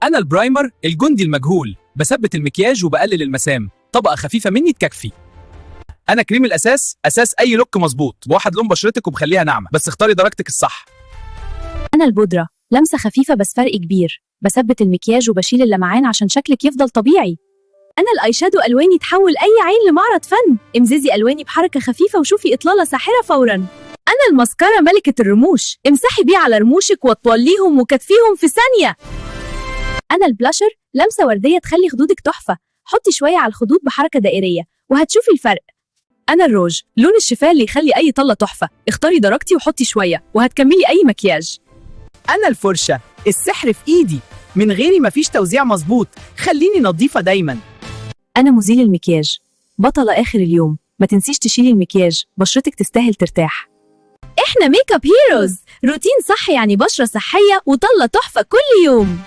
أنا البرايمر، الجندي المجهول، بثبت المكياج وبقلل المسام، طبقة خفيفة مني تكفي. أنا كريم الأساس، أساس أي لوك مظبوط، بوحد لون بشرتك وبخليها ناعمة، بس اختاري درجتك الصح. أنا البودرة، لمسة خفيفة بس فرق كبير، بثبت المكياج وبشيل اللمعان عشان شكلك يفضل طبيعي. أنا الأيشادو، ألواني تحول أي عين لمعرض فن، امززي ألواني بحركة خفيفة وشوفي إطلالة ساحرة فوراً. أنا الماسكارا، ملكة الرموش، امسحي بيه على رموشك وتطليهم وكتفيهم في ثانية. أنا البلاشر، لمسة وردية تخلي خدودك تحفة، حطي شوية على الخدود بحركة دائرية وهتشوفي الفرق. أنا الروج، لون الشفاه اللي يخلي أي طلة تحفة، اختاري درجتي وحطي شوية وهتكملي أي مكياج. أنا الفرشة، السحر في إيدي، من غيري مفيش توزيع مظبوط، خليني نظيفة دايما. أنا مزيل المكياج، بطلة آخر اليوم، ما تنسيش تشيلي المكياج، بشرتك تستاهل ترتاح. إحنا ميك اب هيروز، روتين صح يعني بشرة صحية وطلة تحفة كل يوم.